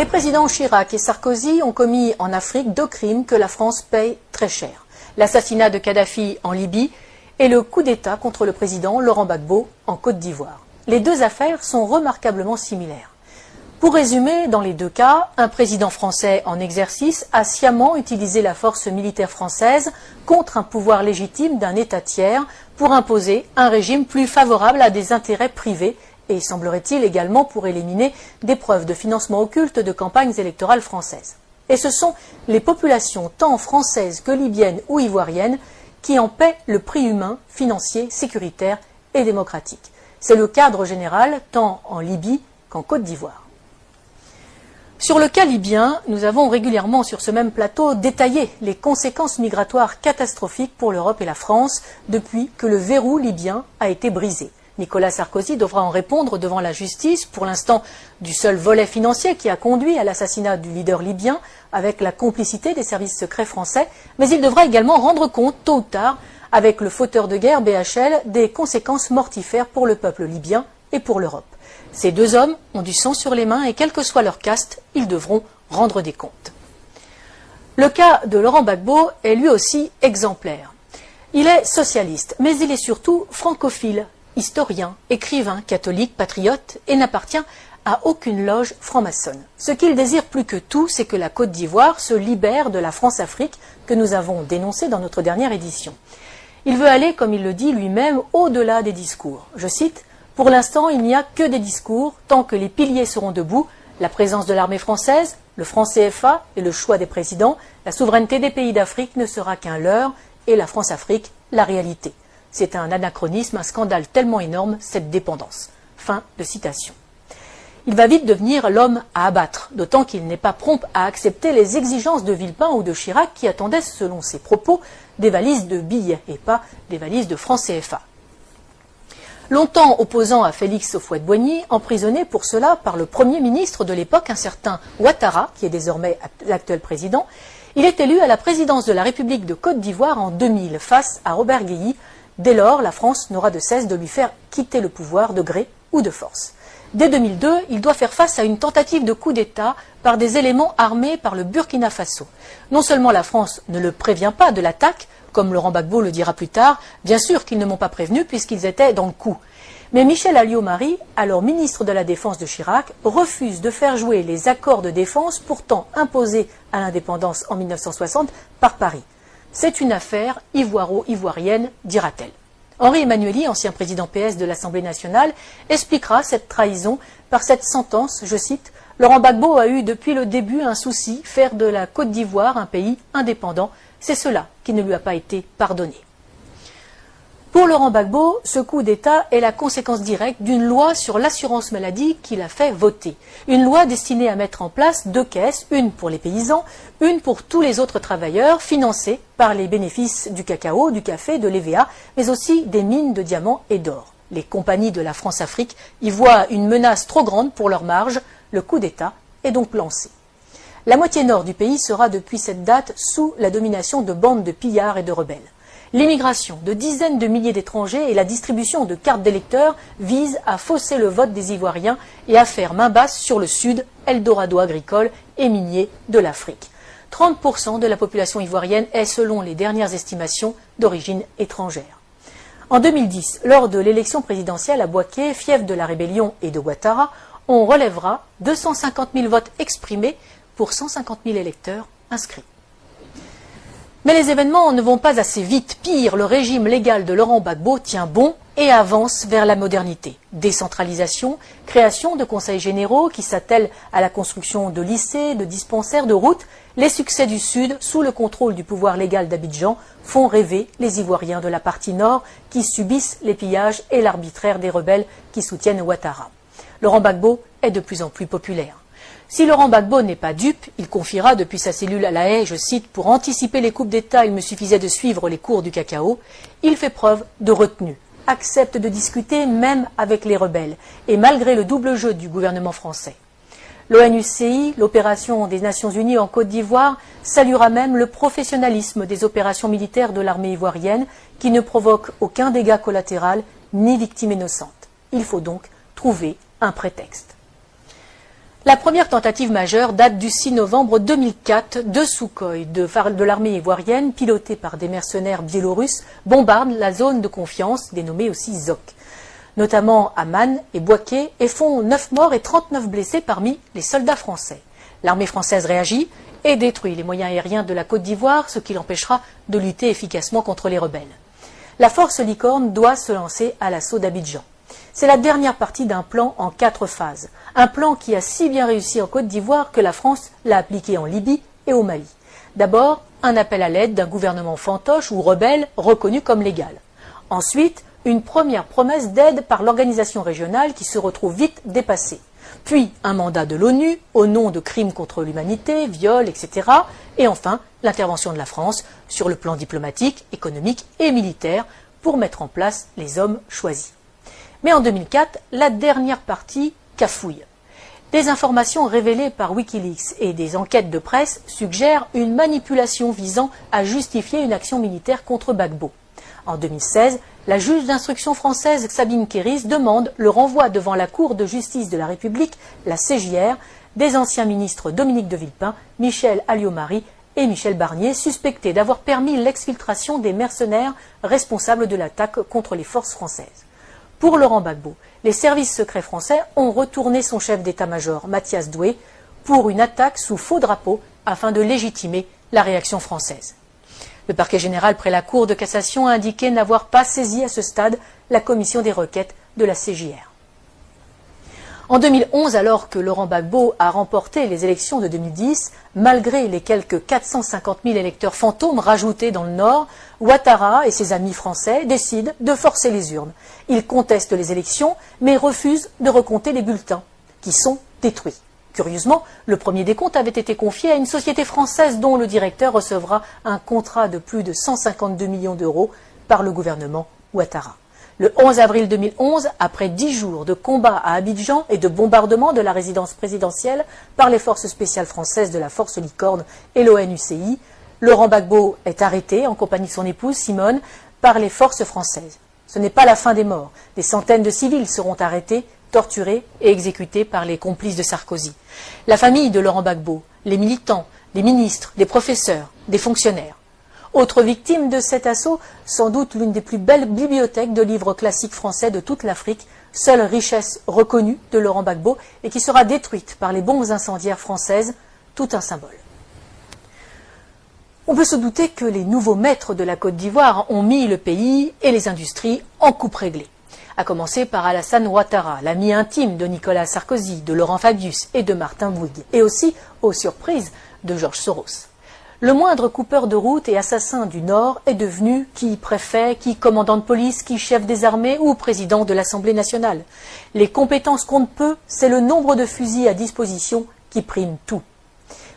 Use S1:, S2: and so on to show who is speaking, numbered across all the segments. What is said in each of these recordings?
S1: Les présidents Chirac et Sarkozy ont commis en Afrique 2 crimes que la France paye très cher. L'assassinat de Kadhafi en Libye et le coup d'État contre le président Laurent Gbagbo en Côte d'Ivoire. Les 2 affaires sont remarquablement similaires. Pour résumer, dans les 2 cas, un président français en exercice a sciemment utilisé la force militaire française contre un pouvoir légitime d'un État tiers pour imposer un régime plus favorable à des intérêts privés et, semblerait-il, également pour éliminer des preuves de financement occulte de campagnes électorales françaises. Et ce sont les populations tant françaises que libyennes ou ivoiriennes qui en paient le prix humain, financier, sécuritaire et démocratique. C'est le cadre général tant en Libye qu'en Côte d'Ivoire. Sur le cas libyen, nous avons régulièrement sur ce même plateau détaillé les conséquences migratoires catastrophiques pour l'Europe et la France depuis que le verrou libyen a été brisé. Nicolas Sarkozy devra en répondre devant la justice, pour l'instant du seul volet financier qui a conduit à l'assassinat du leader libyen avec la complicité des services secrets français, mais il devra également rendre compte tôt ou tard avec le fauteur de guerre BHL des conséquences mortifères pour le peuple libyen et pour l'Europe. Ces 2 hommes ont du sang sur les mains et quel que soit leur caste, ils devront rendre des comptes. Le cas de Laurent Gbagbo est lui aussi exemplaire. Il est socialiste, mais il est surtout francophile, historien, écrivain, catholique, patriote et n'appartient à aucune loge franc-maçonne. Ce qu'il désire plus que tout, c'est que la Côte d'Ivoire se libère de la France-Afrique que nous avons dénoncée dans notre dernière édition. Il veut aller, comme il le dit lui-même, au-delà des discours. Je cite: « Pour l'instant, il n'y a que des discours, tant que les piliers seront debout, la présence de l'armée française, le franc CFA et le choix des présidents, la souveraineté des pays d'Afrique ne sera qu'un leurre et la France-Afrique, la réalité. C'est un anachronisme, un scandale tellement énorme, cette dépendance. » Fin de citation. Il va vite devenir l'homme à abattre, d'autant qu'il n'est pas prompt à accepter les exigences de Villepin ou de Chirac qui attendaient, selon ses propos, des valises de billets et pas des valises de francs CFA. Longtemps opposant à Félix Houphouët-Boigny, emprisonné pour cela par le Premier ministre de l'époque, un certain Ouattara, qui est désormais l'actuel président, il est élu à la présidence de la République de Côte d'Ivoire en 2000 face à Robert Guéhi. Dès lors, la France n'aura de cesse de lui faire quitter le pouvoir de gré ou de force. Dès 2002, il doit faire face à une tentative de coup d'État par des éléments armés par le Burkina Faso. Non seulement la France ne le prévient pas de l'attaque, comme Laurent Gbagbo le dira plus tard, bien sûr qu'ils ne m'ont pas prévenu puisqu'ils étaient dans le coup. Mais Michel Alliot-Marie, alors ministre de la Défense de Chirac, refuse de faire jouer les accords de défense pourtant imposés à l'indépendance en 1960 par Paris. C'est une affaire ivoiro-ivoirienne, dira-t-elle. Henri Emmanuelli, ancien président PS de l'Assemblée nationale, expliquera cette trahison par cette sentence, je cite, « Laurent Gbagbo a eu depuis le début un souci, faire de la Côte d'Ivoire un pays indépendant. C'est cela qui ne lui a pas été pardonné. » Pour Laurent Gbagbo, ce coup d'État est la conséquence directe d'une loi sur l'assurance maladie qu'il a fait voter. Une loi destinée à mettre en place 2 caisses, une pour les paysans, une pour tous les autres travailleurs, financées par les bénéfices du cacao, du café, de l'EVA, mais aussi des mines de diamants et d'or. Les compagnies de la France-Afrique y voient une menace trop grande pour leur marge. Le coup d'État est donc lancé. La moitié nord du pays sera depuis cette date sous la domination de bandes de pillards et de rebelles. L'immigration de dizaines de milliers d'étrangers et la distribution de cartes d'électeurs visent à fausser le vote des Ivoiriens et à faire main basse sur le sud, Eldorado agricole et minier de l'Afrique. 30% de la population ivoirienne est, selon les dernières estimations, d'origine étrangère. En 2010, lors de l'élection présidentielle à Bouaké, fief de la rébellion et de Ouattara, on relèvera 250 000 votes exprimés pour 150 000 électeurs inscrits. Mais les événements ne vont pas assez vite. Pire, le régime légal de Laurent Gbagbo tient bon et avance vers la modernité. Décentralisation, création de conseils généraux qui s'attellent à la construction de lycées, de dispensaires, de routes. Les succès du Sud, sous le contrôle du pouvoir légal d'Abidjan, font rêver les Ivoiriens de la partie nord qui subissent les pillages et l'arbitraire des rebelles qui soutiennent Ouattara. Laurent Gbagbo est de plus en plus populaire. Si Laurent Gbagbo n'est pas dupe, il confiera depuis sa cellule à La Haye, je cite, « Pour anticiper les coupes d'État, il me suffisait de suivre les cours du cacao ». Il fait preuve de retenue, accepte de discuter même avec les rebelles, et malgré le double jeu du gouvernement français. L'ONUCI, l'opération des Nations Unies en Côte d'Ivoire, saluera même le professionnalisme des opérations militaires de l'armée ivoirienne qui ne provoquent aucun dégât collatéral ni victime innocente. Il faut donc trouver un prétexte. La première tentative majeure date du 6 novembre 2004. Deux Sukhoi de l'armée ivoirienne, pilotés par des mercenaires biélorusses, bombardent la zone de confiance, dénommée aussi ZOC, notamment à Man et Bouaké, et font 9 morts et 39 blessés parmi les soldats français. L'armée française réagit et détruit les moyens aériens de la Côte d'Ivoire, ce qui l'empêchera de lutter efficacement contre les rebelles. La force Licorne doit se lancer à l'assaut d'Abidjan. C'est la dernière partie d'un plan en 4 phases. Un plan qui a si bien réussi en Côte d'Ivoire que la France l'a appliqué en Libye et au Mali. D'abord, un appel à l'aide d'un gouvernement fantoche ou rebelle reconnu comme légal. Ensuite, une première promesse d'aide par l'organisation régionale qui se retrouve vite dépassée. Puis un mandat de l'ONU au nom de crimes contre l'humanité, viols, etc. Et enfin, l'intervention de la France sur le plan diplomatique, économique et militaire pour mettre en place les hommes choisis. Mais en 2004, la dernière partie cafouille. Des informations révélées par Wikileaks et des enquêtes de presse suggèrent une manipulation visant à justifier une action militaire contre Gbagbo. En 2016, la juge d'instruction française Sabine Kéris demande le renvoi devant la Cour de justice de la République, la CJR, des anciens ministres Dominique de Villepin, Michel Alliot-Marie et Michel Barnier, suspectés d'avoir permis l'exfiltration des mercenaires responsables de l'attaque contre les forces françaises. Pour Laurent Gbagbo, les services secrets français ont retourné son chef d'état-major, Mathias Doué, pour une attaque sous faux drapeau afin de légitimer la réaction française. Le parquet général près la Cour de cassation a indiqué n'avoir pas saisi à ce stade la commission des requêtes de la CJR. En 2011, alors que Laurent Gbagbo a remporté les élections de 2010, malgré les quelques 450 000 électeurs fantômes rajoutés dans le Nord, Ouattara et ses amis français décident de forcer les urnes. Ils contestent les élections, mais refusent de recompter les bulletins, qui sont détruits. Curieusement, le premier décompte avait été confié à une société française dont le directeur recevra un contrat de plus de 152 millions d'euros par le gouvernement Ouattara. Le 11 avril 2011, après 10 jours de combats à Abidjan et de bombardement de la résidence présidentielle par les forces spéciales françaises de la force Licorne et l'ONUCI, Laurent Gbagbo est arrêté en compagnie de son épouse Simone par les forces françaises. Ce n'est pas la fin des morts. Des centaines de civils seront arrêtés, torturés et exécutés par les complices de Sarkozy. La famille de Laurent Gbagbo, les militants, les ministres, les professeurs, des fonctionnaires. Autre victime de cet assaut, sans doute l'une des plus belles bibliothèques de livres classiques français de toute l'Afrique, seule richesse reconnue de Laurent Gbagbo et qui sera détruite par les bombes incendiaires françaises, tout un symbole. On peut se douter que les nouveaux maîtres de la Côte d'Ivoire ont mis le pays et les industries en coupe réglée. À commencer par Alassane Ouattara, l'ami intime de Nicolas Sarkozy, de Laurent Fabius et de Martin Bouygues, et aussi, aux surprises, de Georges Soros. Le moindre coupeur de route et assassin du Nord est devenu qui préfet, qui commandant de police, qui chef des armées ou président de l'Assemblée nationale. Les compétences comptent peu, c'est le nombre de fusils à disposition qui prime tout.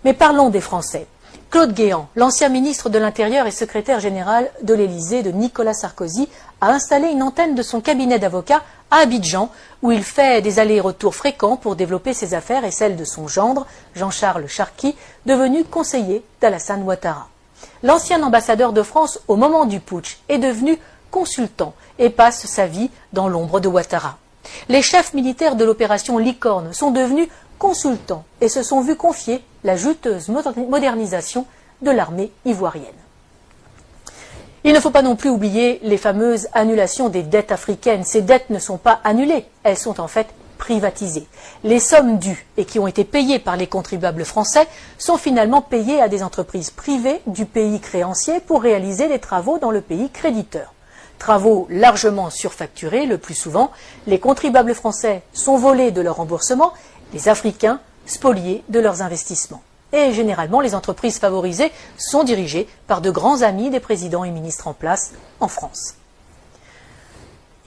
S1: Mais parlons des Français. Claude Guéant, l'ancien ministre de l'Intérieur et secrétaire général de l'Élysée de Nicolas Sarkozy, a installé une antenne de son cabinet d'avocats à Abidjan, où il fait des allers-retours fréquents pour développer ses affaires et celles de son gendre, Jean-Charles Charqui, devenu conseiller d'Alassane Ouattara. L'ancien ambassadeur de France au moment du putsch est devenu consultant et passe sa vie dans l'ombre de Ouattara. Les chefs militaires de l'opération Licorne sont devenus consultants et se sont vus confier la juteuse modernisation de l'armée ivoirienne. Il ne faut pas non plus oublier les fameuses annulations des dettes africaines. Ces dettes ne sont pas annulées, elles sont en fait privatisées. Les sommes dues et qui ont été payées par les contribuables français sont finalement payées à des entreprises privées du pays créancier pour réaliser des travaux dans le pays créditeur. Travaux largement surfacturés, le plus souvent, les contribuables français sont volés de leur remboursement, les Africains spoliés de leurs investissements. Et généralement, les entreprises favorisées sont dirigées par de grands amis des présidents et ministres en place en France.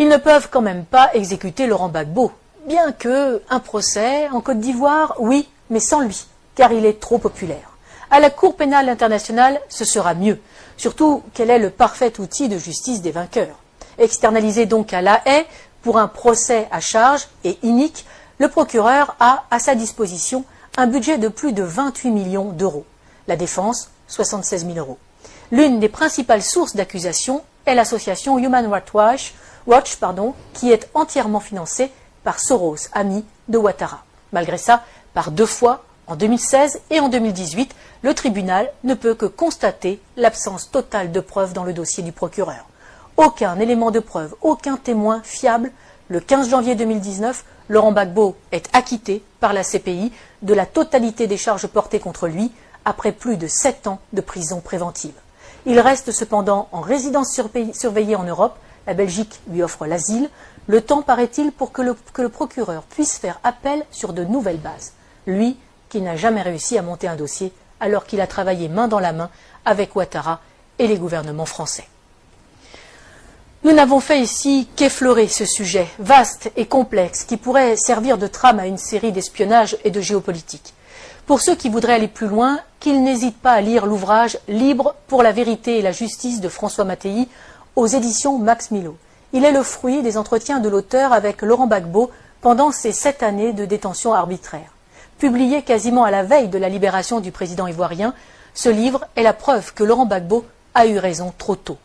S1: Ils ne peuvent quand même pas exécuter Laurent Gbagbo, bien que un procès en Côte d'Ivoire, oui, mais sans lui, car il est trop populaire. À la Cour pénale internationale, ce sera mieux, surtout qu'elle est le parfait outil de justice des vainqueurs. Externalisé donc à La Haye pour un procès à charge et inique, le procureur a à sa disposition un budget de plus de 28 millions d'euros. La défense, 76 000 euros. L'une des principales sources d'accusation est l'association Human Rights Watch, qui est entièrement financée par Soros, ami de Ouattara. Malgré ça, Par 2 fois, en 2016 et en 2018, le tribunal ne peut que constater l'absence totale de preuves dans le dossier du procureur. Aucun élément de preuve, aucun témoin fiable. Le 15 janvier 2019, Laurent Gbagbo est acquitté par la CPI de la totalité des charges portées contre lui après plus de 7 ans de prison préventive. Il reste cependant en résidence surveillée en Europe. La Belgique lui offre l'asile. Le temps, paraît-il, pour que le procureur puisse faire appel sur de nouvelles bases. Lui, qui n'a jamais réussi à monter un dossier alors qu'il a travaillé main dans la main avec Ouattara et les gouvernements français. Nous n'avons fait ici qu'effleurer ce sujet vaste et complexe qui pourrait servir de trame à une série d'espionnage et de géopolitique. Pour ceux qui voudraient aller plus loin, qu'ils n'hésitent pas à lire l'ouvrage « Libre pour la vérité et la justice » de François Mattei aux éditions Max Milo. Il est le fruit des entretiens de l'auteur avec Laurent Gbagbo pendant ces 7 années de détention arbitraire. Publié quasiment à la veille de la libération du président ivoirien, ce livre est la preuve que Laurent Gbagbo a eu raison trop tôt.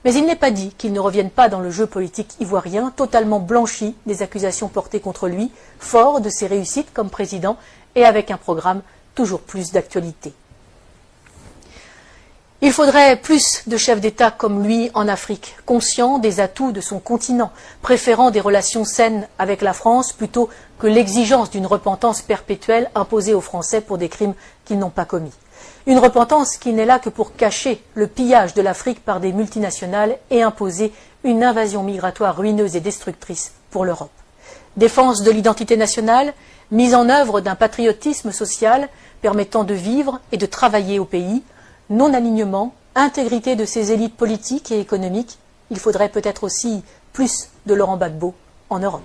S1: Mais il n'est pas dit qu'il ne revienne pas dans le jeu politique ivoirien, totalement blanchi des accusations portées contre lui, fort de ses réussites comme président et avec un programme toujours plus d'actualité. Il faudrait plus de chefs d'État comme lui en Afrique, conscients des atouts de son continent, préférant des relations saines avec la France plutôt que l'exigence d'une repentance perpétuelle imposée aux Français pour des crimes qu'ils n'ont pas commis. Une repentance qui n'est là que pour cacher le pillage de l'Afrique par des multinationales et imposer une invasion migratoire ruineuse et destructrice pour l'Europe. Défense de l'identité nationale, mise en œuvre d'un patriotisme social permettant de vivre et de travailler au pays, non-alignement, intégrité de ses élites politiques et économiques. Il faudrait peut-être aussi plus de Laurent Gbagbo en Europe.